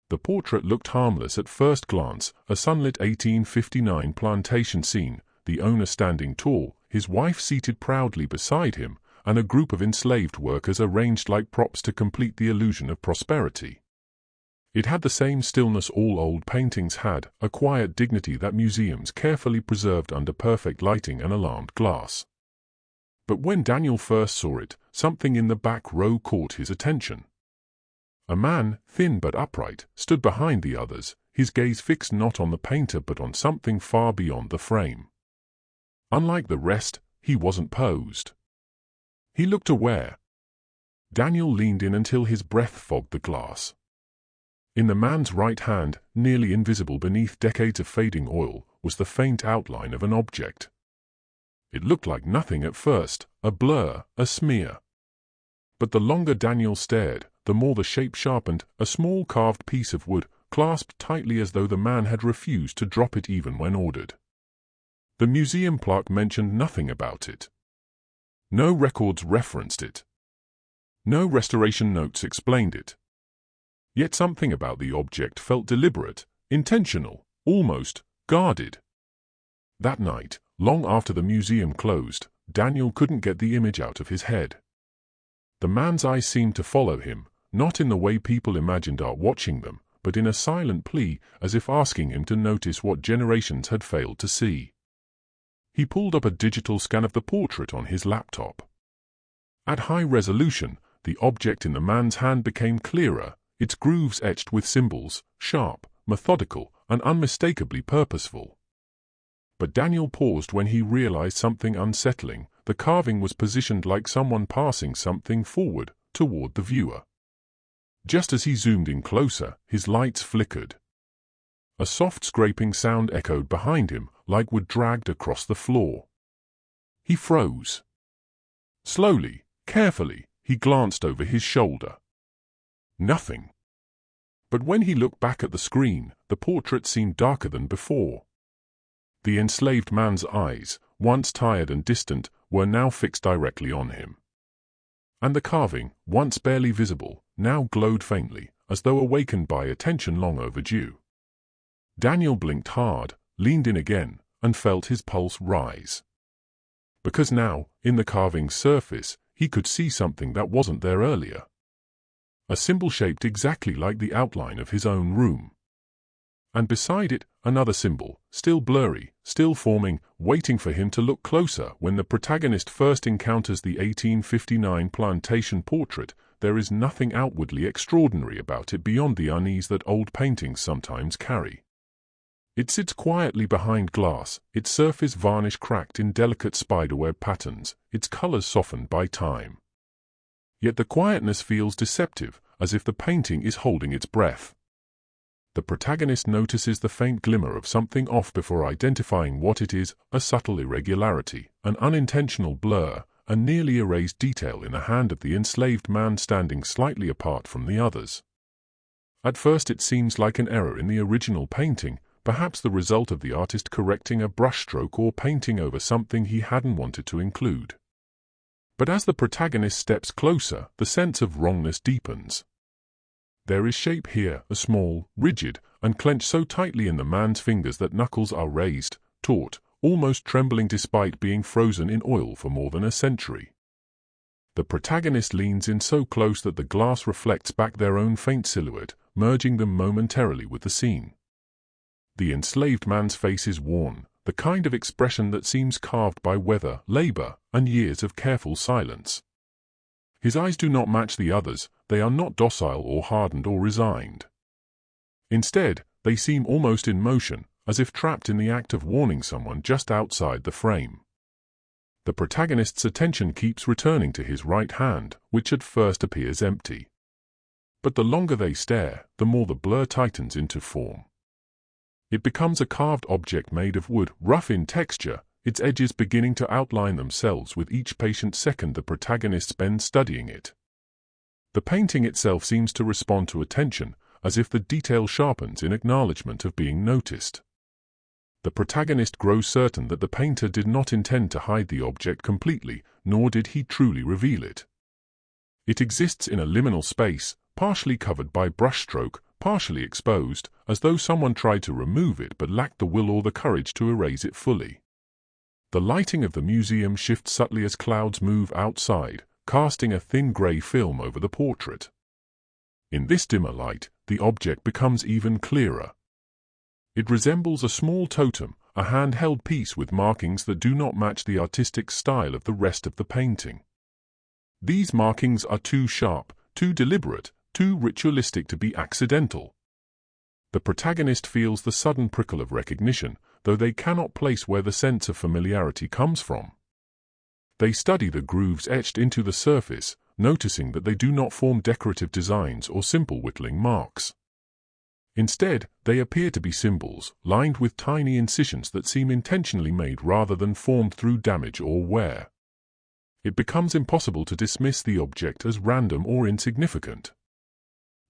The portrait looked harmless at first glance, a sunlit 1859 plantation scene, the owner standing tall, his wife seated proudly beside him, and a group of enslaved workers arranged like props to complete the illusion of prosperity. It had the same stillness all old paintings had, a quiet dignity that museums carefully preserved under perfect lighting and alarmed glass. But when Daniel first saw it, something in the back row caught his attention. A man, thin but upright, stood behind the others, his gaze fixed not on the painter but on something far beyond the frame. Unlike the rest, he wasn't posed. He looked aware. Daniel leaned in until his breath fogged the glass. In the man's right hand, nearly invisible beneath decades of fading oil, was the faint outline of an object. It looked like nothing at first, a blur, a smear. But the longer Daniel stared, the more the shape sharpened, a small carved piece of wood, clasped tightly as though the man had refused to drop it even when ordered. The museum plaque mentioned nothing about it. No records referenced it. No restoration notes explained it. Yet something about the object felt deliberate, intentional, almost guarded. That night, long after the museum closed, Daniel couldn't get the image out of his head. The man's eyes seemed to follow him, not in the way people imagined art watching them, but in a silent plea, as if asking him to notice what generations had failed to see. He pulled up a digital scan of the portrait on his laptop. At high resolution, the object in the man's hand became clearer, its grooves etched with symbols, sharp, methodical, and unmistakably purposeful. But Daniel paused when he realized something unsettling. The carving was positioned like someone passing something forward, toward the viewer. Just as he zoomed in closer, his lights flickered. A soft scraping sound echoed behind him, like wood dragged across the floor. He froze. Slowly, carefully, he glanced over his shoulder. Nothing. But when he looked back at the screen, the portrait seemed darker than before. The enslaved man's eyes, once tired and distant, were now fixed directly on him. And the carving, once barely visible, now glowed faintly, as though awakened by attention long overdue. Daniel blinked hard, leaned in again, and felt his pulse rise. Because now, in the carving's surface, he could see something that wasn't there earlier. A symbol shaped exactly like the outline of his own room. And beside it, another symbol, still blurry, still forming, waiting for him to look closer. When the protagonist first encounters the 1859 plantation portrait, there is nothing outwardly extraordinary about it beyond the unease that old paintings sometimes carry. It sits quietly behind glass, its surface varnish cracked in delicate spiderweb patterns, its colors softened by time. Yet the quietness feels deceptive, as if the painting is holding its breath. The protagonist notices the faint glimmer of something off before identifying what it is, a subtle irregularity, an unintentional blur, a nearly erased detail in the hand of the enslaved man standing slightly apart from the others. At first it seems like an error in the original painting, perhaps the result of the artist correcting a brushstroke or painting over something he hadn't wanted to include. But as the protagonist steps closer, the sense of wrongness deepens. There is shape here, a small, rigid, and clenched so tightly in the man's fingers that knuckles are raised, taut, almost trembling despite being frozen in oil for more than a century. The protagonist leans in so close that the glass reflects back their own faint silhouette, merging them momentarily with the scene. The enslaved man's face is worn, the kind of expression that seems carved by weather, labor, and years of careful silence. His eyes do not match the others, they are not docile or hardened or resigned. Instead, they seem almost in motion, as if trapped in the act of warning someone just outside the frame. The protagonist's attention keeps returning to his right hand, which at first appears empty. But the longer they stare, the more the blur tightens into form. It becomes a carved object made of wood, rough in texture, its edges beginning to outline themselves with each patient second the protagonist spends studying it. The painting itself seems to respond to attention, as if the detail sharpens in acknowledgement of being noticed. The protagonist grows certain that the painter did not intend to hide the object completely, nor did he truly reveal it. It exists in a liminal space, partially covered by brushstroke, partially exposed, as though someone tried to remove it but lacked the will or the courage to erase it fully. The lighting of the museum shifts subtly as clouds move outside, casting a thin grey film over the portrait. In this dimmer light, the object becomes even clearer. It resembles a small totem, a handheld piece with markings that do not match the artistic style of the rest of the painting. These markings are too sharp, too deliberate, too ritualistic to be accidental. The protagonist feels the sudden prickle of recognition, though they cannot place where the sense of familiarity comes from. They study the grooves etched into the surface, noticing that they do not form decorative designs or simple whittling marks. Instead, they appear to be symbols, lined with tiny incisions that seem intentionally made rather than formed through damage or wear. It becomes impossible to dismiss the object as random or insignificant.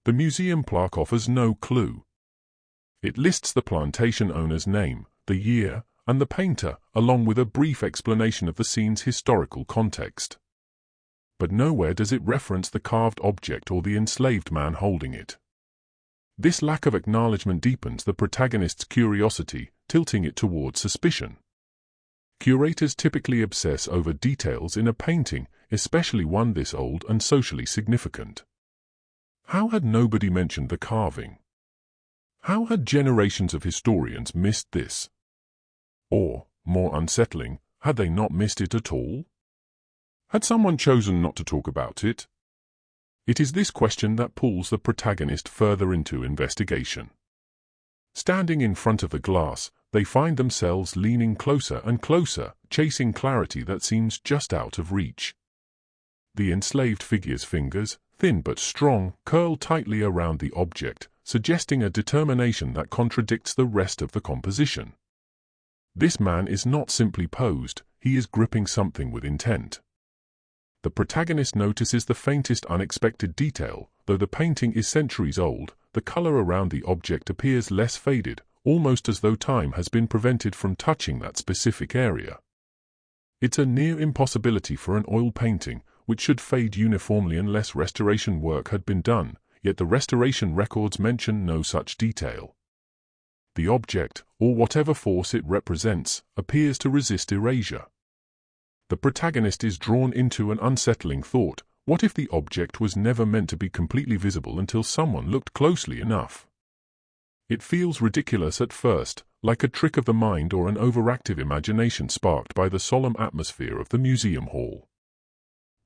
The museum plaque offers no clue. It lists the plantation owner's name, the year, and the painter, along with a brief explanation of the scene's historical context. But nowhere does it reference the carved object or the enslaved man holding it. This lack of acknowledgement deepens the protagonist's curiosity, tilting it towards suspicion. Curators typically obsess over details in a painting, especially one this old and socially significant. How had nobody mentioned the carving? How had generations of historians missed this? Or, more unsettling, had they not missed it at all? Had someone chosen not to talk about it? It is this question that pulls the protagonist further into investigation. Standing in front of the glass, they find themselves leaning closer and closer, chasing clarity that seems just out of reach. The enslaved figure's fingers, thin but strong, curl tightly around the object, suggesting a determination that contradicts the rest of the composition. This man is not simply posed, he is gripping something with intent. The protagonist notices the faintest unexpected detail. Though the painting is centuries old, the color around the object appears less faded, almost as though time has been prevented from touching that specific area. It's a near impossibility for an oil painting, which should fade uniformly unless restoration work had been done, yet the restoration records mention no such detail. The object, or whatever force it represents, appears to resist erasure. The protagonist is drawn into an unsettling thought: what if the object was never meant to be completely visible until someone looked closely enough? It feels ridiculous at first, like a trick of the mind or an overactive imagination sparked by the solemn atmosphere of the museum hall.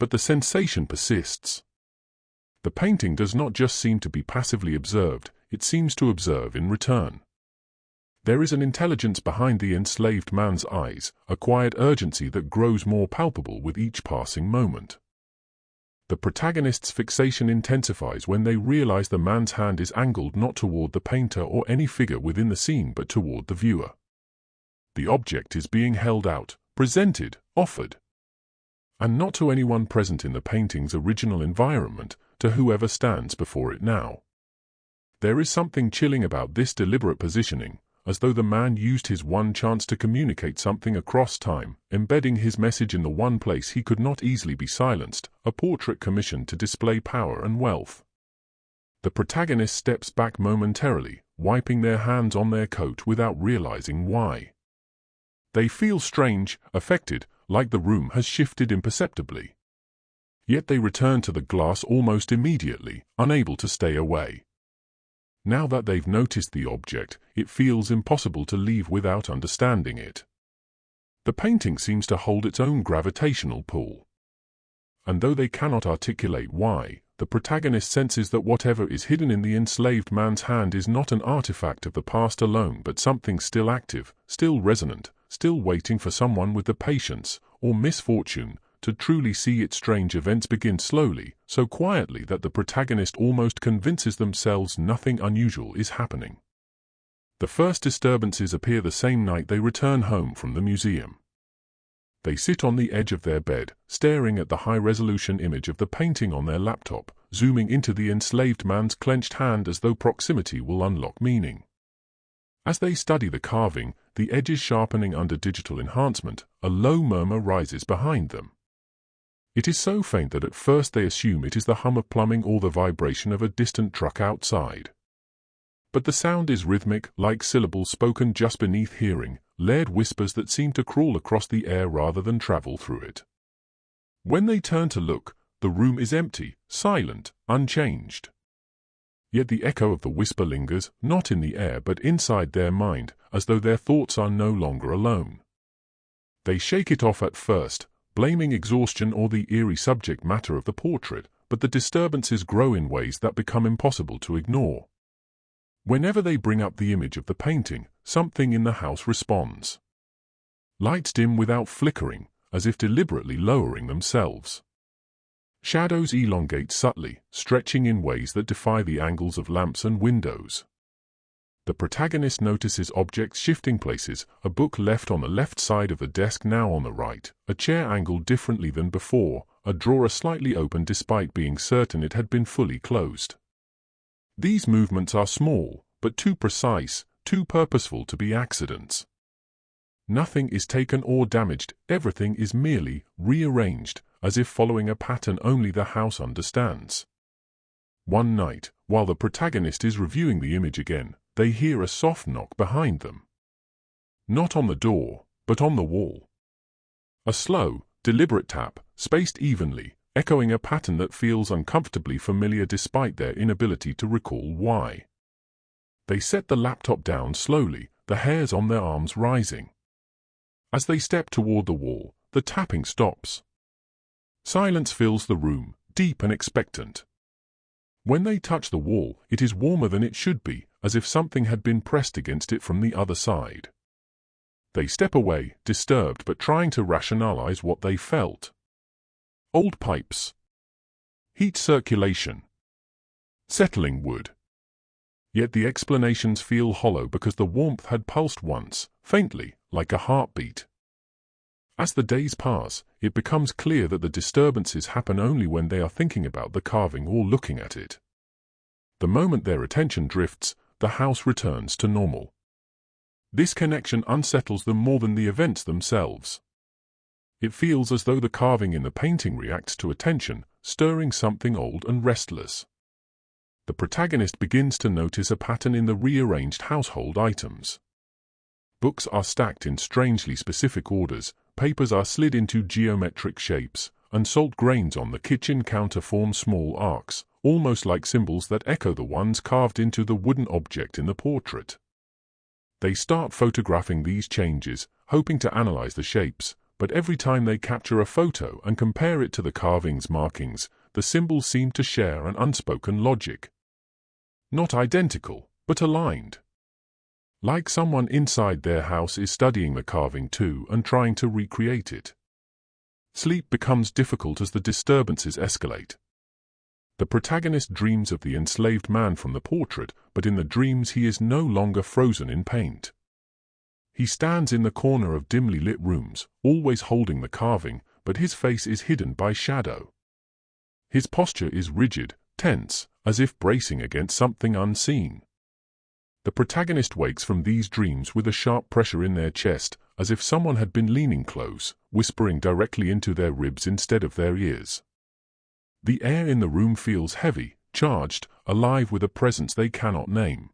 But the sensation persists. The painting does not just seem to be passively observed, it seems to observe in return. There is an intelligence behind the enslaved man's eyes, a quiet urgency that grows more palpable with each passing moment. The protagonist's fixation intensifies when they realize the man's hand is angled not toward the painter or any figure within the scene but toward the viewer. The object is being held out, presented, offered. And not to anyone present in the painting's original environment, to whoever stands before it now. There is something chilling about this deliberate positioning, as though the man used his one chance to communicate something across time, embedding his message in the one place he could not easily be silenced, a portrait commissioned to display power and wealth. The protagonist steps back momentarily, wiping their hands on their coat without realizing why. They feel strange, affected, like the room has shifted imperceptibly. Yet they return to the glass almost immediately, unable to stay away. Now that they've noticed the object, it feels impossible to leave without understanding it. The painting seems to hold its own gravitational pull. And though they cannot articulate why, the protagonist senses that whatever is hidden in the enslaved man's hand is not an artifact of the past alone but something still active, still resonant, still waiting for someone with the patience, or misfortune, to truly see its strange events begin slowly, so quietly that the protagonist almost convinces themselves nothing unusual is happening. The first disturbances appear the same night they return home from the museum. They sit on the edge of their bed, staring at the high-resolution image of the painting on their laptop, zooming into the enslaved man's clenched hand as though proximity will unlock meaning. As they study the carving, the edges sharpening under digital enhancement, a low murmur rises behind them. It is so faint that at first they assume it is the hum of plumbing or the vibration of a distant truck outside. but the sound is rhythmic, like syllables spoken just beneath hearing, layered whispers that seem to crawl across the air rather than travel through it. When they turn to look, the room is empty, silent, unchanged. Yet the echo of the whisper lingers, not in the air but inside their mind, as though their thoughts are no longer alone. They shake it off at first, blaming exhaustion or the eerie subject matter of the portrait, but the disturbances grow in ways that become impossible to ignore. Whenever they bring up the image of the painting, something in the house responds. Lights dim without flickering, as if deliberately lowering themselves. Shadows elongate subtly, stretching in ways that defy the angles of lamps and windows. The protagonist notices objects shifting places, a book left on the left side of the desk now on the right, a chair angled differently than before, a drawer slightly open despite being certain it had been fully closed. These movements are small, but too precise, too purposeful to be accidents. Nothing is taken or damaged, everything is merely rearranged, as if following a pattern only the house understands. One night, while the protagonist is reviewing the image again, they hear a soft knock behind them. Not on the door, but on the wall. A slow, deliberate tap, spaced evenly, echoing a pattern that feels uncomfortably familiar despite their inability to recall why. They set the laptop down slowly, the hairs on their arms rising. As they step toward the wall, the tapping stops. Silence fills the room, deep and expectant. When they touch the wall, it is warmer than it should be, as if something had been pressed against it from the other side. They step away, disturbed but trying to rationalize what they felt. Old pipes. Heat circulation. Settling wood. Yet the explanations feel hollow because the warmth had pulsed once, faintly, like a heartbeat. As the days pass, it becomes clear that the disturbances happen only when they are thinking about the carving or looking at it. The moment their attention drifts, the house returns to normal. This connection unsettles them more than the events themselves. It feels as though the carving in the painting reacts to attention, stirring something old and restless. The protagonist begins to notice a pattern in the rearranged household items. Books are stacked in strangely specific orders, papers are slid into geometric shapes, and salt grains on the kitchen counter form small arcs, almost like symbols that echo the ones carved into the wooden object in the portrait. They start photographing these changes, hoping to analyze the shapes, but every time they capture a photo and compare it to the carving's markings, the symbols seem to share an unspoken logic. Not identical, but aligned. Like someone inside their house is studying the carving too and trying to recreate it. Sleep becomes difficult as the disturbances escalate. The protagonist dreams of the enslaved man from the portrait, but in the dreams he is no longer frozen in paint. He stands in the corner of dimly lit rooms, always holding the carving, but his face is hidden by shadow. His posture is rigid, tense, as if bracing against something unseen. The protagonist wakes from these dreams with a sharp pressure in their chest, as if someone had been leaning close, whispering directly into their ribs instead of their ears. The air in the room feels heavy, charged, alive with a presence they cannot name.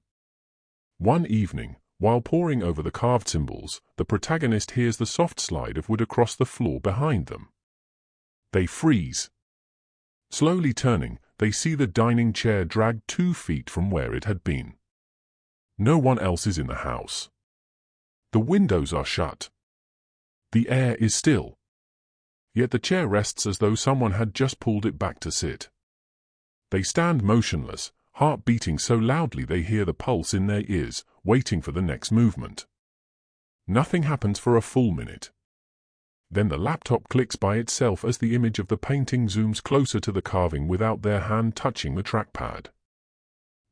One evening, while poring over the carved symbols, the protagonist hears the soft slide of wood across the floor behind them. They freeze. Slowly turning, they see the dining chair dragged 2 feet from where it had been. No one else is in the house. The windows are shut. The air is still. Yet the chair rests as though someone had just pulled it back to sit. They stand motionless, heart beating so loudly they hear the pulse in their ears, waiting for the next movement. Nothing happens for a full minute. Then the laptop clicks by itself as the image of the painting zooms closer to the carving without their hand touching the trackpad.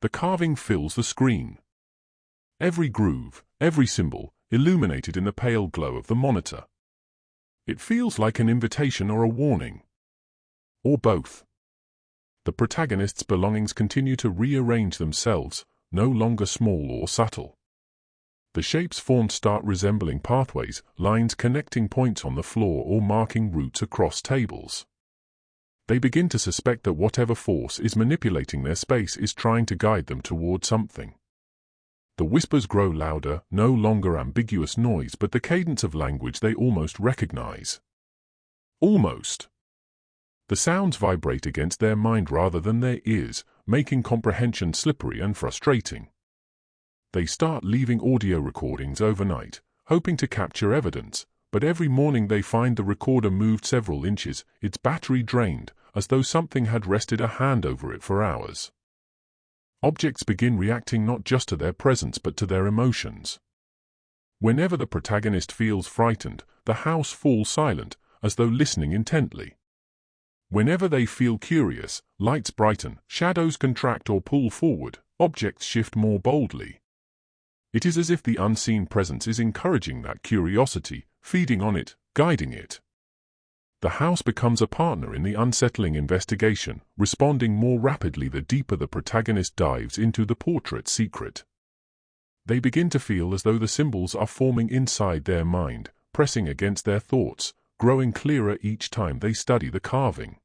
The carving fills the screen. Every groove, every symbol, illuminated in the pale glow of the monitor. It feels like an invitation or a warning. Or both. The protagonist's belongings continue to rearrange themselves, no longer small or subtle. The shapes formed start resembling pathways, lines connecting points on the floor or marking routes across tables. They begin to suspect that whatever force is manipulating their space is trying to guide them toward something. The whispers grow louder, no longer ambiguous noise but the cadence of language they almost recognize. Almost. The sounds vibrate against their mind rather than their ears, making comprehension slippery and frustrating. They start leaving audio recordings overnight, hoping to capture evidence, but every morning they find the recorder moved several inches, its battery drained, as though something had rested a hand over it for hours. Objects begin reacting not just to their presence but to their emotions. Whenever the protagonist feels frightened, the house falls silent, as though listening intently. Whenever they feel curious, lights brighten, shadows contract or pull forward, objects shift more boldly. It is as if the unseen presence is encouraging that curiosity, feeding on it, guiding it. The house becomes a partner in the unsettling investigation, responding more rapidly the deeper the protagonist dives into the portrait's secret. They begin to feel as though the symbols are forming inside their mind, pressing against their thoughts, growing clearer each time they study the carving.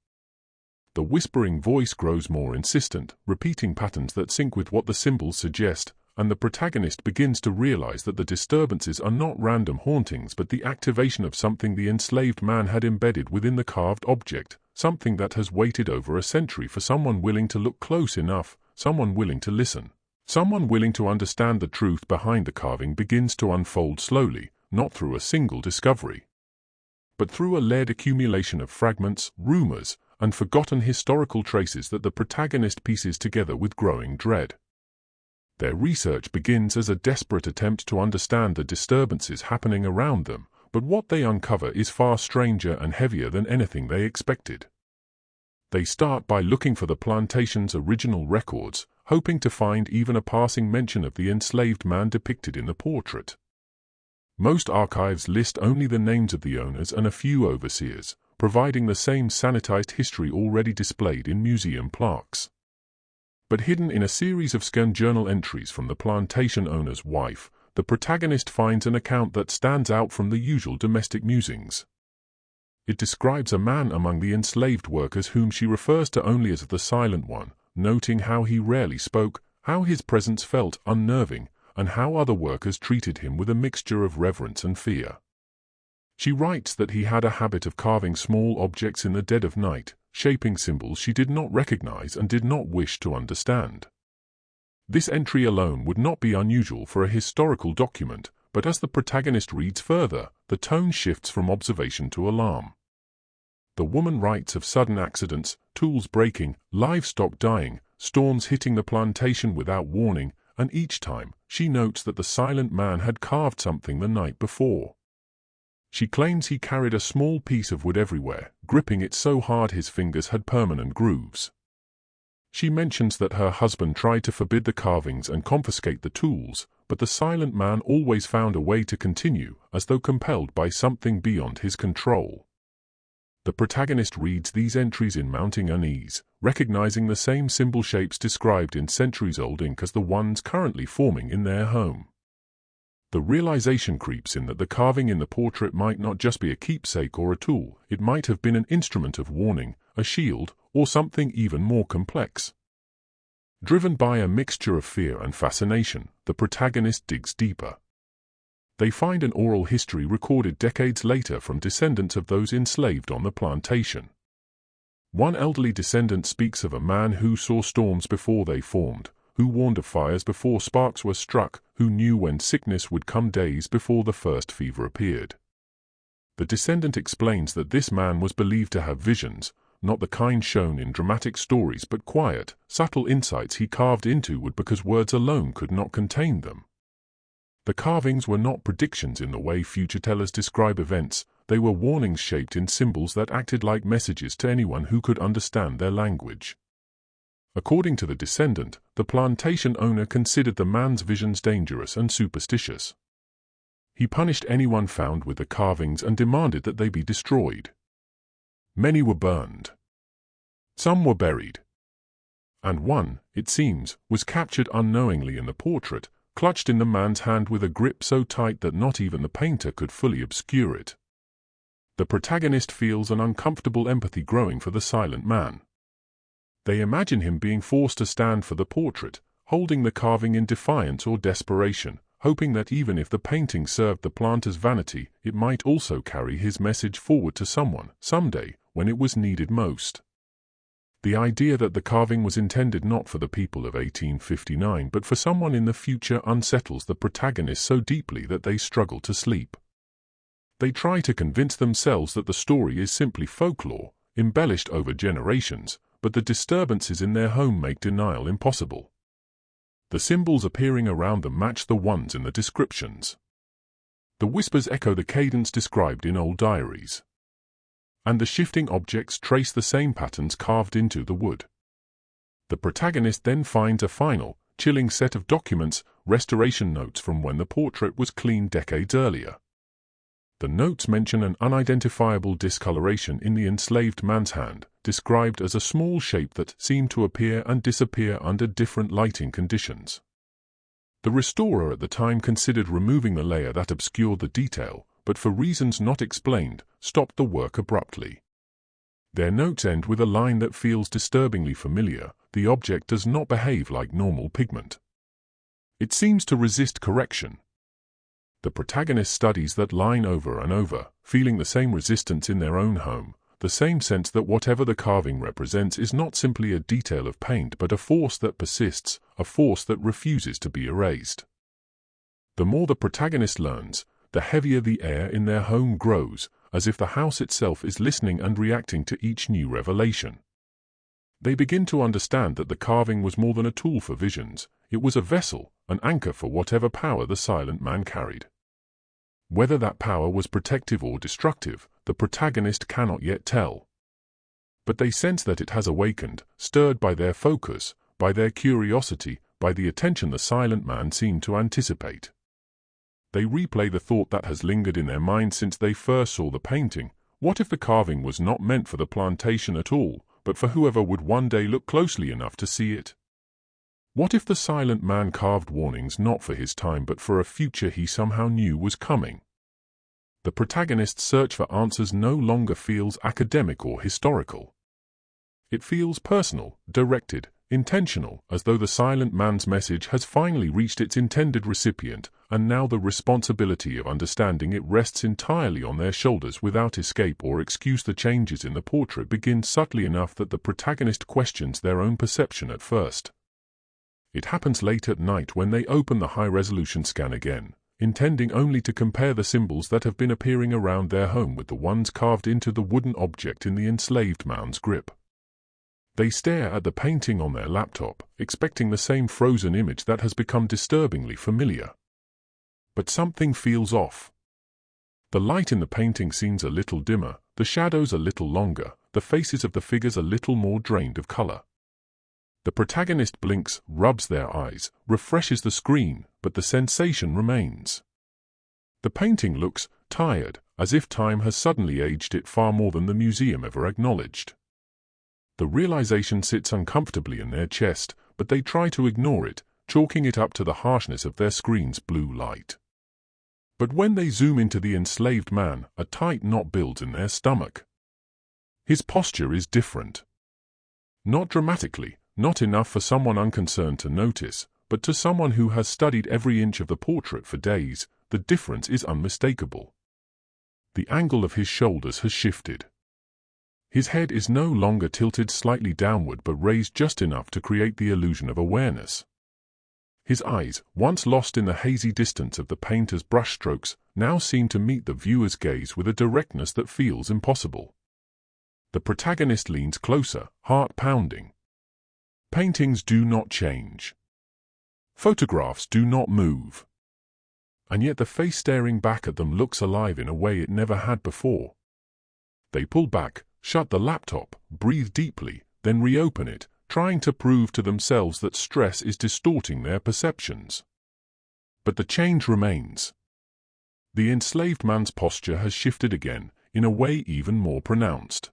The whispering voice grows more insistent, repeating patterns that sync with what the symbols suggest, and the protagonist begins to realize that the disturbances are not random hauntings but the activation of something the enslaved man had embedded within the carved object, something that has waited over a century for someone willing to look close enough, someone willing to listen. Someone willing to understand the truth behind the carving begins to unfold slowly, not through a single discovery, but through a layered accumulation of fragments, rumors, and forgotten historical traces that the protagonist pieces together with growing dread. Their research begins as a desperate attempt to understand the disturbances happening around them, but what they uncover is far stranger and heavier than anything they expected. They start by looking for the plantation's original records, hoping to find even a passing mention of the enslaved man depicted in the portrait. Most archives list only the names of the owners and a few overseers, providing the same sanitized history already displayed in museum plaques. But hidden in a series of scanned journal entries from the plantation owner's wife, the protagonist finds an account that stands out from the usual domestic musings. It describes a man among the enslaved workers whom she refers to only as the Silent One, noting how he rarely spoke, how his presence felt unnerving, and how other workers treated him with a mixture of reverence and fear. She writes that he had a habit of carving small objects in the dead of night, shaping symbols she did not recognize and did not wish to understand. This entry alone would not be unusual for a historical document, but as the protagonist reads further, the tone shifts from observation to alarm. The woman writes of sudden accidents, tools breaking, livestock dying, storms hitting the plantation without warning, and each time, she notes that the silent man had carved something the night before. She claims he carried a small piece of wood everywhere, gripping it so hard his fingers had permanent grooves. She mentions that her husband tried to forbid the carvings and confiscate the tools, but the silent man always found a way to continue, as though compelled by something beyond his control. The protagonist reads these entries in mounting unease, recognizing the same symbol shapes described in centuries-old ink as the ones currently forming in their home. The realization creeps in that the carving in the portrait might not just be a keepsake or a tool, it might have been an instrument of warning, a shield, or something even more complex. Driven by a mixture of fear and fascination, the protagonist digs deeper. They find an oral history recorded decades later from descendants of those enslaved on the plantation. One elderly descendant speaks of a man who saw storms before they formed, who warned of fires before sparks were struck, who knew when sickness would come days before the first fever appeared. The descendant explains that this man was believed to have visions, not the kind shown in dramatic stories but quiet, subtle insights he carved into wood because words alone could not contain them. The carvings were not predictions in the way future tellers describe events, they were warnings shaped in symbols that acted like messages to anyone who could understand their language. According to the descendant, the plantation owner considered the man's visions dangerous and superstitious. He punished anyone found with the carvings and demanded that they be destroyed. Many were burned. Some were buried. And one, it seems, was captured unknowingly in the portrait, clutched in the man's hand with a grip so tight that not even the painter could fully obscure it. The protagonist feels an uncomfortable empathy growing for the silent man. They imagine him being forced to stand for the portrait, holding the carving in defiance or desperation, hoping that even if the painting served the planter's vanity, it might also carry his message forward to someone, someday, when it was needed most. The idea that the carving was intended not for the people of 1859 but for someone in the future unsettles the protagonist so deeply that they struggle to sleep. They try to convince themselves that the story is simply folklore, embellished over generations, but the disturbances in their home make denial impossible. The symbols appearing around them match the ones in the descriptions. The whispers echo the cadence described in old diaries. And the shifting objects trace the same patterns carved into the wood. The protagonist then finds a final, chilling set of documents, restoration notes from when the portrait was cleaned decades earlier. The notes mention an unidentifiable discoloration in the enslaved man's hand, described as a small shape that seemed to appear and disappear under different lighting conditions. The restorer at the time considered removing the layer that obscured the detail, but for reasons not explained, stopped the work abruptly. Their notes end with a line that feels disturbingly familiar: the object does not behave like normal pigment. It seems to resist correction. The protagonist studies that line over and over, feeling the same resistance in their own home, the same sense that whatever the carving represents is not simply a detail of paint but a force that persists, a force that refuses to be erased. The more the protagonist learns, the heavier the air in their home grows, as if the house itself is listening and reacting to each new revelation. They begin to understand that the carving was more than a tool for visions, it was a vessel, an anchor for whatever power the silent man carried. Whether that power was protective or destructive, the protagonist cannot yet tell. But they sense that it has awakened, stirred by their focus, by their curiosity, by the attention the silent man seemed to anticipate. They replay the thought that has lingered in their mind since they first saw the painting: what if the carving was not meant for the plantation at all, but for whoever would one day look closely enough to see it? What if the silent man carved warnings not for his time but for a future he somehow knew was coming? The protagonist's search for answers no longer feels academic or historical. It feels personal, directed, intentional, as though the silent man's message has finally reached its intended recipient, and now the responsibility of understanding it rests entirely on their shoulders. Without escape or excuse, the changes in the portrait begin subtly enough that the protagonist questions their own perception at first. It happens late at night when they open the high-resolution scan again, intending only to compare the symbols that have been appearing around their home with the ones carved into the wooden object in the enslaved man's grip. They stare at the painting on their laptop, expecting the same frozen image that has become disturbingly familiar. But something feels off. The light in the painting seems a little dimmer, the shadows a little longer, the faces of the figures a little more drained of color. The protagonist blinks, rubs their eyes, refreshes the screen, but the sensation remains. The painting looks tired, as if time has suddenly aged it far more than the museum ever acknowledged. The realization sits uncomfortably in their chest, but they try to ignore it, chalking it up to the harshness of their screen's blue light. But when they zoom into the enslaved man, a tight knot builds in their stomach. His posture is different. Not dramatically, not enough for someone unconcerned to notice, but to someone who has studied every inch of the portrait for days, the difference is unmistakable. The angle of his shoulders has shifted. His head is no longer tilted slightly downward but raised just enough to create the illusion of awareness. His eyes, once lost in the hazy distance of the painter's brushstrokes, now seem to meet the viewer's gaze with a directness that feels impossible. The protagonist leans closer, heart pounding. Paintings do not change. Photographs do not move. And yet the face staring back at them looks alive in a way it never had before. They pull back, shut the laptop, breathe deeply, then reopen it, trying to prove to themselves that stress is distorting their perceptions. But the change remains. The enslaved man's posture has shifted again, in a way even more pronounced.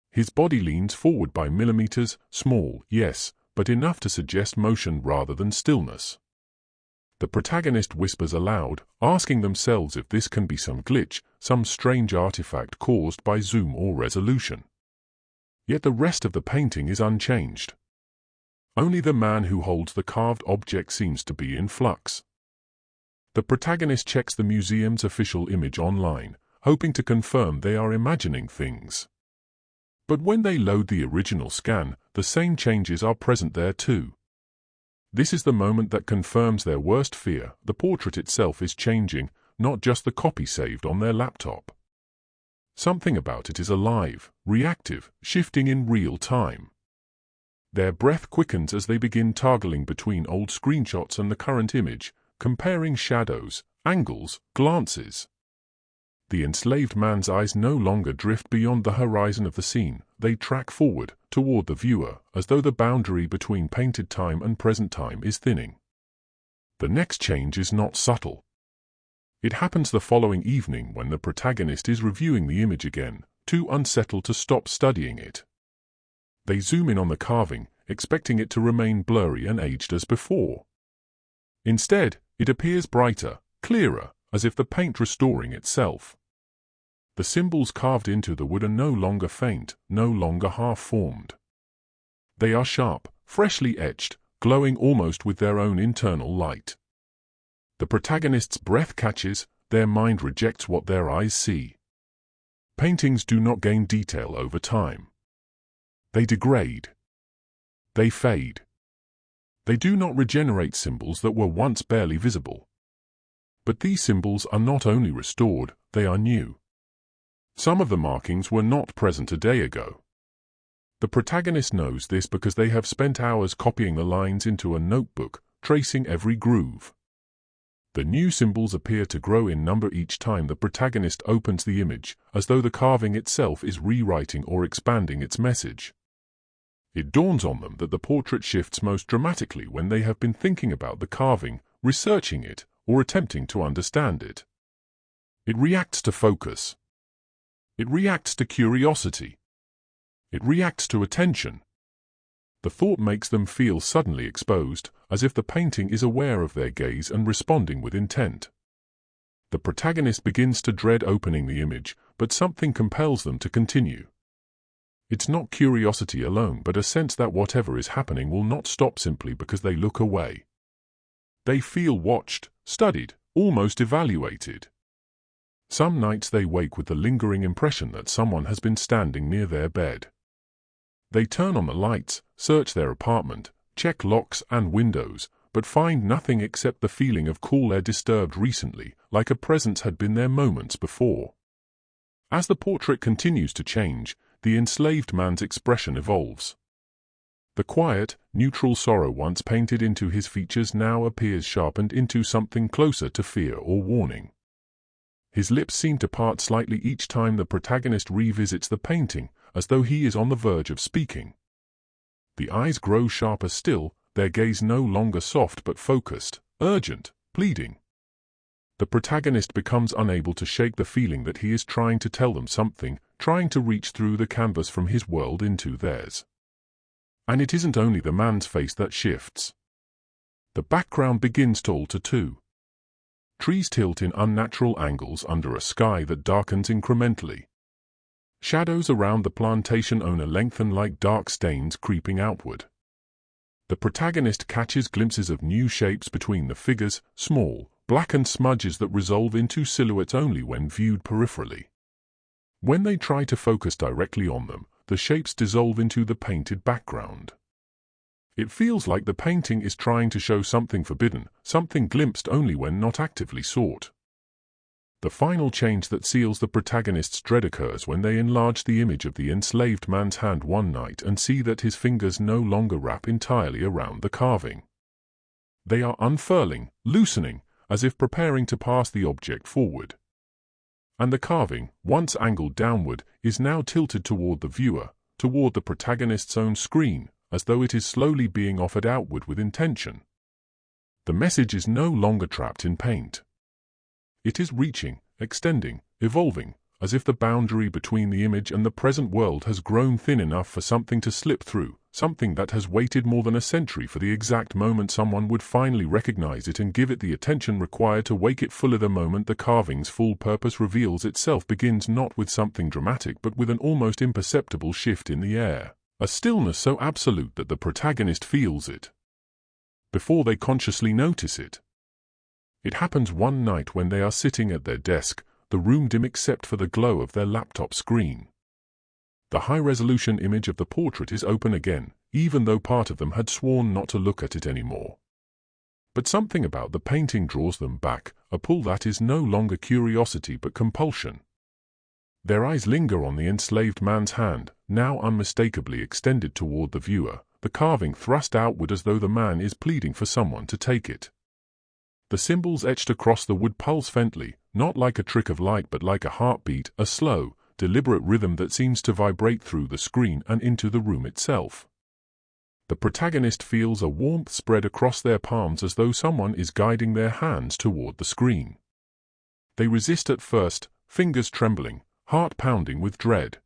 His body leans forward by millimeters, small, yes, but enough to suggest motion rather than stillness. The protagonist whispers aloud, asking themselves if this can be some glitch, some strange artifact caused by zoom or resolution. Yet the rest of the painting is unchanged. Only the man who holds the carved object seems to be in flux. The protagonist checks the museum's official image online, hoping to confirm they are imagining things. But when they load the original scan, the same changes are present there too. This is the moment that confirms their worst fear: the portrait itself is changing, not just the copy saved on their laptop. Something about it is alive, reactive, shifting in real time. Their breath quickens as they begin toggling between old screenshots and the current image, comparing shadows, angles, glances. The enslaved man's eyes no longer drift beyond the horizon of the scene. They track forward, toward the viewer, as though the boundary between painted time and present time is thinning. The next change is not subtle. It happens the following evening when the protagonist is reviewing the image again, too unsettled to stop studying it. They zoom in on the carving, expecting it to remain blurry and aged as before. Instead, it appears brighter, clearer, as if the paint restoring itself. The symbols carved into the wood are no longer faint, no longer half-formed. They are sharp, freshly etched, glowing almost with their own internal light. The protagonist's breath catches, their mind rejects what their eyes see. Paintings do not gain detail over time. They degrade. They fade. They do not regenerate symbols that were once barely visible. But these symbols are not only restored, they are new. Some of the markings were not present a day ago. The protagonist knows this because they have spent hours copying the lines into a notebook, tracing every groove. The new symbols appear to grow in number each time the protagonist opens the image, as though the carving itself is rewriting or expanding its message. It dawns on them that the portrait shifts most dramatically when they have been thinking about the carving, researching it, or attempting to understand it. It reacts to focus. It reacts to curiosity. It reacts to attention. The thought makes them feel suddenly exposed, as if the painting is aware of their gaze and responding with intent. The protagonist begins to dread opening the image, but something compels them to continue. It's not curiosity alone, but a sense that whatever is happening will not stop simply because they look away. They feel watched, studied, almost evaluated. Some nights they wake with the lingering impression that someone has been standing near their bed. They turn on the lights, search their apartment, check locks and windows, but find nothing except the feeling of cool air disturbed recently, like a presence had been there moments before. As the portrait continues to change, the enslaved man's expression evolves. The quiet, neutral sorrow once painted into his features now appears sharpened into something closer to fear or warning. His lips seem to part slightly each time the protagonist revisits the painting, as though he is on the verge of speaking. The eyes grow sharper still, their gaze no longer soft but focused, urgent, pleading. The protagonist becomes unable to shake the feeling that he is trying to tell them something, trying to reach through the canvas from his world into theirs. And it isn't only the man's face that shifts. The background begins to alter too. Trees tilt in unnatural angles under a sky that darkens incrementally. Shadows around the plantation owner lengthen like dark stains creeping outward. The protagonist catches glimpses of new shapes between the figures, small, blackened smudges that resolve into silhouettes only when viewed peripherally. When they try to focus directly on them, the shapes dissolve into the painted background. It feels like the painting is trying to show something forbidden, something glimpsed only when not actively sought. The final change that seals the protagonist's dread occurs when they enlarge the image of the enslaved man's hand one night and see that his fingers no longer wrap entirely around the carving. They are unfurling, loosening, as if preparing to pass the object forward. And the carving, once angled downward, is now tilted toward the viewer, toward the protagonist's own screen, as though it is slowly being offered outward with intention. The message is no longer trapped in paint. It is reaching, extending, evolving, as if the boundary between the image and the present world has grown thin enough for something to slip through, something that has waited more than a century for the exact moment someone would finally recognize it and give it the attention required to wake it fully. The moment the carving's full purpose reveals itself begins not with something dramatic but with an almost imperceptible shift in the air, a stillness so absolute that the protagonist feels it before they consciously notice it. It happens one night when they are sitting at their desk, the room dim except for the glow of their laptop screen. The high-resolution image of the portrait is open again, even though part of them had sworn not to look at it anymore. But something about the painting draws them back, a pull that is no longer curiosity but compulsion. Their eyes linger on the enslaved man's hand, now unmistakably extended toward the viewer, the carving thrust outward as though the man is pleading for someone to take it. The symbols etched across the wood pulse faintly, not like a trick of light but like a heartbeat, a slow, deliberate rhythm that seems to vibrate through the screen and into the room itself. The protagonist feels a warmth spread across their palms as though someone is guiding their hands toward the screen. They resist at first, fingers trembling, heart pounding with dread.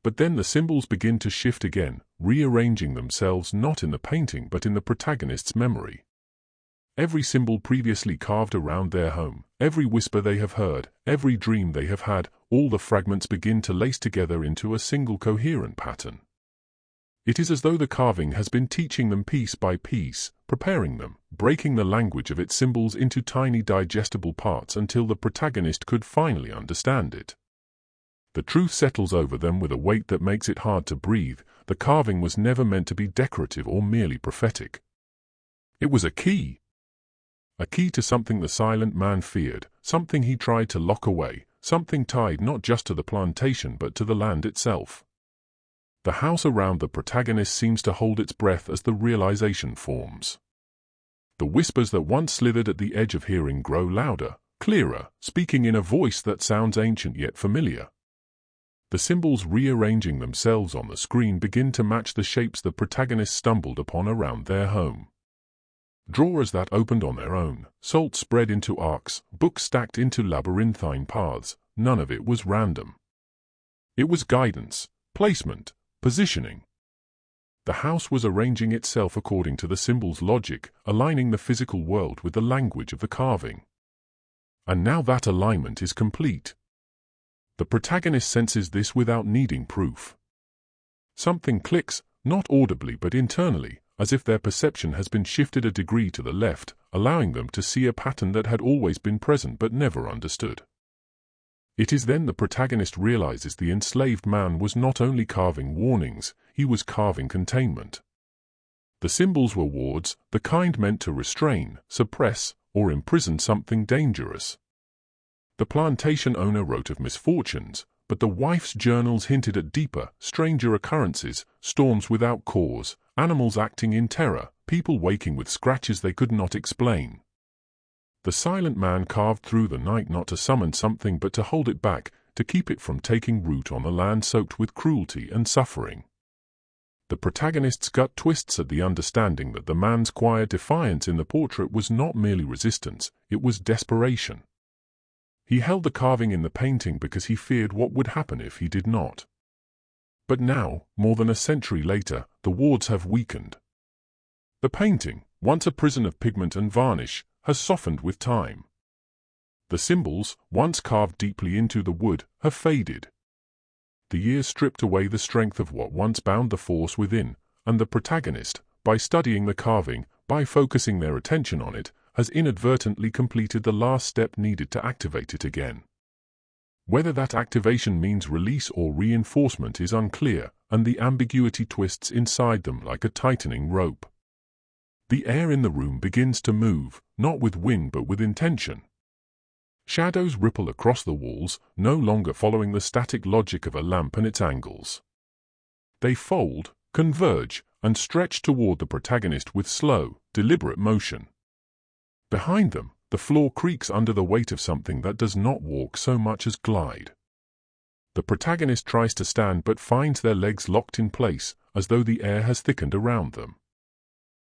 But then the symbols begin to shift again, rearranging themselves not in the painting but in the protagonist's memory. Every symbol previously carved around their home, every whisper they have heard, every dream they have had, all the fragments begin to lace together into a single coherent pattern. It is as though the carving has been teaching them piece by piece, preparing them, breaking the language of its symbols into tiny digestible parts until the protagonist could finally understand it. The truth settles over them with a weight that makes it hard to breathe. The carving was never meant to be decorative or merely prophetic. It was a key to something the silent man feared, something he tried to lock away, something tied not just to the plantation but to the land itself. The house around the protagonist seems to hold its breath as the realization forms. The whispers that once slithered at the edge of hearing grow louder, clearer, speaking in a voice that sounds ancient yet familiar. The symbols rearranging themselves on the screen begin to match the shapes the protagonist stumbled upon around their home. Drawers that opened on their own, salt spread into arcs, books stacked into labyrinthine paths, none of it was random. It was guidance, placement, positioning. The house was arranging itself according to the symbol's logic, aligning the physical world with the language of the carving. And now that alignment is complete. The protagonist senses this without needing proof. Something clicks, not audibly but internally, as if their perception has been shifted a degree to the left, allowing them to see a pattern that had always been present but never understood. It is then the protagonist realizes the enslaved man was not only carving warnings, he was carving containment. The symbols were wards, the kind meant to restrain, suppress, or imprison something dangerous. The plantation owner wrote of misfortunes, but the wife's journals hinted at deeper, stranger occurrences, storms without cause, animals acting in terror, people waking with scratches they could not explain. The silent man carved through the night not to summon something but to hold it back, to keep it from taking root on a land soaked with cruelty and suffering. The protagonist's gut twists at the understanding that the man's quiet defiance in the portrait was not merely resistance, it was desperation. He held the carving in the painting because he feared what would happen if he did not. But now, more than a century later, the wards have weakened. The painting, once a prison of pigment and varnish, has softened with time. The symbols, once carved deeply into the wood, have faded. The years stripped away the strength of what once bound the force within, and the protagonist, by studying the carving, by focusing their attention on it, has inadvertently completed the last step needed to activate it again. Whether that activation means release or reinforcement is unclear, and the ambiguity twists inside them like a tightening rope. The air in the room begins to move, not with wind but with intention. Shadows ripple across the walls, no longer following the static logic of a lamp and its angles. They fold, converge, and stretch toward the protagonist with slow, deliberate motion. Behind them, the floor creaks under the weight of something that does not walk so much as glide. The protagonist tries to stand but finds their legs locked in place, as though the air has thickened around them.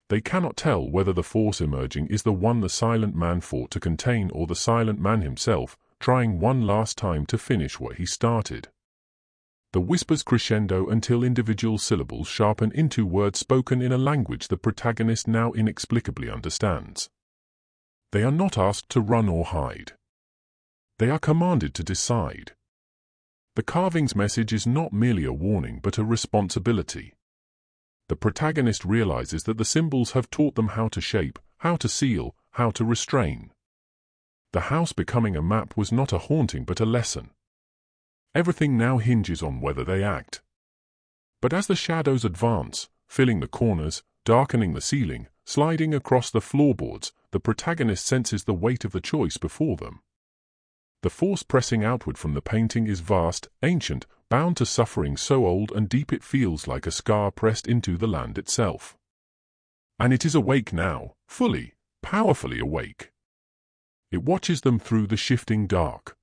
They cannot tell whether the force emerging is the one the silent man fought to contain or the silent man himself, trying one last time to finish what he started. The whispers crescendo until individual syllables sharpen into words spoken in a language the protagonist now inexplicably understands. They are not asked to run or hide. They are commanded to decide. The carving's message is not merely a warning but a responsibility. The protagonist realizes that the symbols have taught them how to shape, how to seal, how to restrain. The house becoming a map was not a haunting but a lesson. Everything now hinges on whether they act. But as the shadows advance, filling the corners, darkening the ceiling, sliding across the floorboards, the protagonist senses the weight of the choice before them. The force pressing outward from the painting is vast, ancient, bound to suffering so old and deep it feels like a scar pressed into the land itself. And it is awake now, fully, powerfully awake. It watches them through the shifting dark.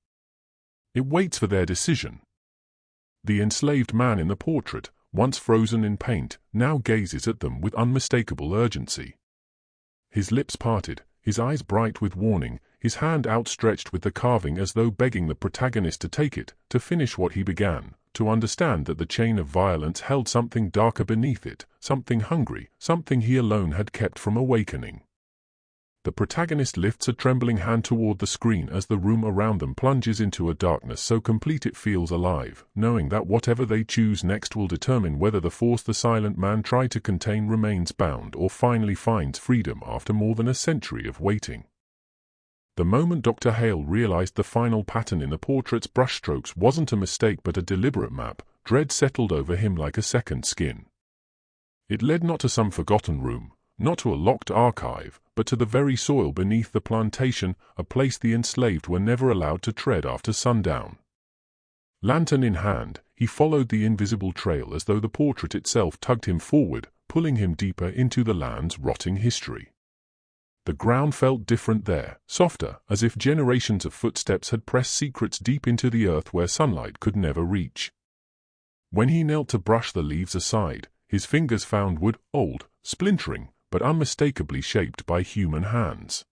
It waits for their decision. The enslaved man in the portrait, once frozen in paint, now gazes at them with unmistakable urgency. His lips parted, his eyes bright with warning, his hand outstretched with the carving as though begging the protagonist to take it, to finish what he began, to understand that the chain of violence held something darker beneath it, something hungry, something he alone had kept from awakening. The protagonist lifts a trembling hand toward the screen as the room around them plunges into a darkness so complete it feels alive, knowing that whatever they choose next will determine whether the force the silent man tried to contain remains bound or finally finds freedom after more than a century of waiting. The moment Dr. Hale realized the final pattern in the portrait's brushstrokes wasn't a mistake but a deliberate map, dread settled over him like a second skin. It led not to some forgotten room, not to a locked archive, but to the very soil beneath the plantation, a place the enslaved were never allowed to tread after sundown. Lantern in hand, he followed the invisible trail as though the portrait itself tugged him forward, pulling him deeper into the land's rotting history. The ground felt different there, softer, as if generations of footsteps had pressed secrets deep into the earth where sunlight could never reach. When he knelt to brush the leaves aside, his fingers found wood, old, splintering, but unmistakably shaped by human hands.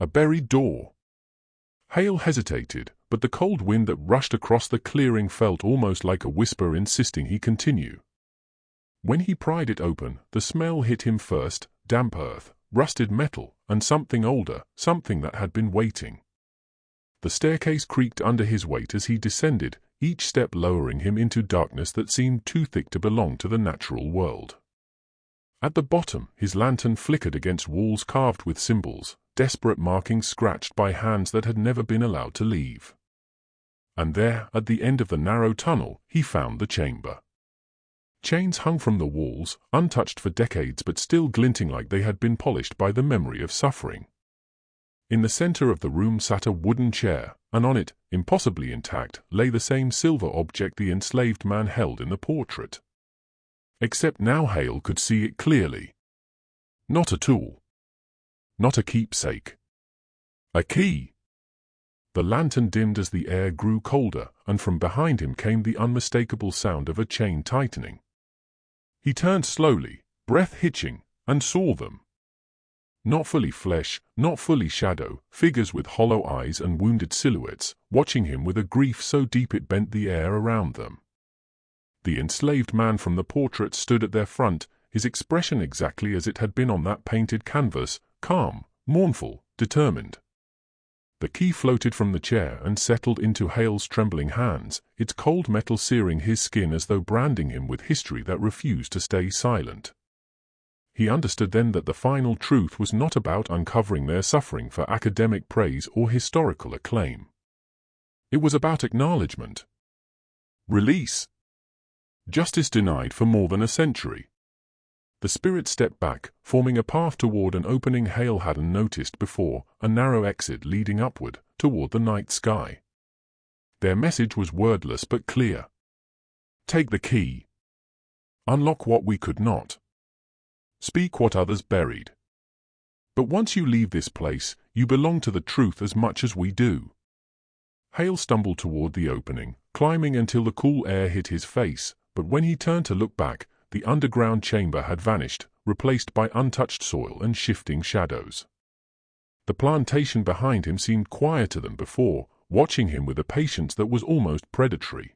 A buried door. Hale hesitated, but the cold wind that rushed across the clearing felt almost like a whisper insisting he continue. When he pried it open, the smell hit him first, damp earth, rusted metal, and something older, something that had been waiting. The staircase creaked under his weight as he descended, each step lowering him into darkness that seemed too thick to belong to the natural world. At the bottom, his lantern flickered against walls carved with symbols, desperate markings scratched by hands that had never been allowed to leave. And there, at the end of the narrow tunnel, he found the chamber. Chains hung from the walls, untouched for decades but still glinting like they had been polished by the memory of suffering. In the center of the room sat a wooden chair, and on it, impossibly intact, lay the same silver object the enslaved man held in the portrait. Except now Hale could see it clearly. Not a tool. Not a keepsake. A key. The lantern dimmed as the air grew colder, and from behind him came the unmistakable sound of a chain tightening. He turned slowly, breath hitching, and saw them. Not fully flesh, not fully shadow, figures with hollow eyes and wounded silhouettes, watching him with a grief so deep it bent the air around them. The enslaved man from the portrait stood at their front, his expression exactly as it had been on that painted canvas, calm, mournful, determined. The key floated from the chair and settled into Hale's trembling hands, its cold metal searing his skin as though branding him with history that refused to stay silent. He understood then that the final truth was not about uncovering their suffering for academic praise or historical acclaim. It was about acknowledgement. Release. Justice denied for more than a century. The spirit stepped back, forming a path toward an opening Hale hadn't noticed before, a narrow exit leading upward, toward the night sky. Their message was wordless but clear. Take the key. Unlock what we could not. Speak what others buried. But once you leave this place, you belong to the truth as much as we do. Hale stumbled toward the opening, climbing until the cool air hit his face, but when he turned to look back, the underground chamber had vanished, replaced by untouched soil and shifting shadows. The plantation behind him seemed quieter than before, watching him with a patience that was almost predatory.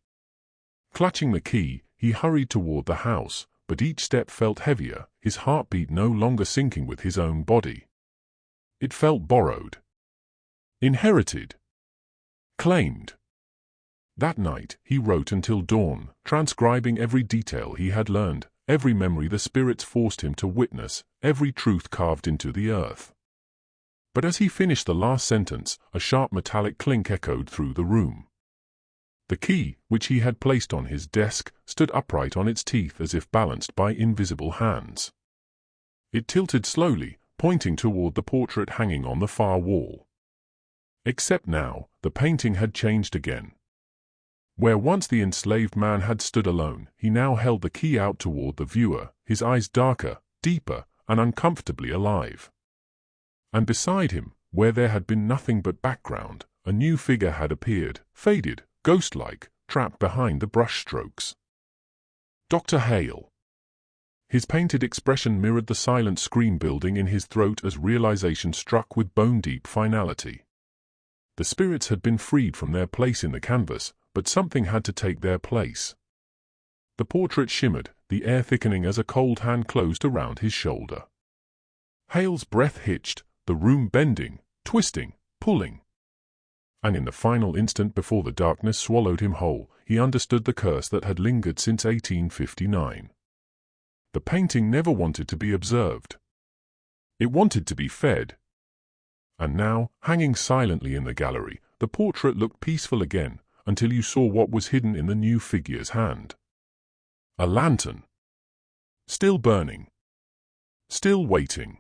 Clutching the key, he hurried toward the house, but each step felt heavier, his heartbeat no longer syncing with his own body. It felt borrowed. Inherited. Claimed. That night, he wrote until dawn, transcribing every detail he had learned, every memory the spirits forced him to witness, every truth carved into the earth. But as he finished the last sentence, a sharp metallic clink echoed through the room. The key, which he had placed on his desk, stood upright on its teeth as if balanced by invisible hands. It tilted slowly, pointing toward the portrait hanging on the far wall. Except now, the painting had changed again. Where once the enslaved man had stood alone, he now held the key out toward the viewer, his eyes darker, deeper, and uncomfortably alive. And beside him, where there had been nothing but background, a new figure had appeared, faded, ghost-like, trapped behind the brushstrokes. Dr. Hale. His painted expression mirrored the silent scream building in his throat as realization struck with bone-deep finality. The spirits had been freed from their place in the canvas, but something had to take their place. The portrait shimmered, the air thickening as a cold hand closed around his shoulder. Hale's breath hitched, the room bending, twisting, pulling. And in the final instant before the darkness swallowed him whole, he understood the curse that had lingered since 1859. The painting never wanted to be observed. It wanted to be fed. And now, hanging silently in the gallery, the portrait looked peaceful again, until you saw what was hidden in the new figure's hand. A lantern. Still burning. Still waiting.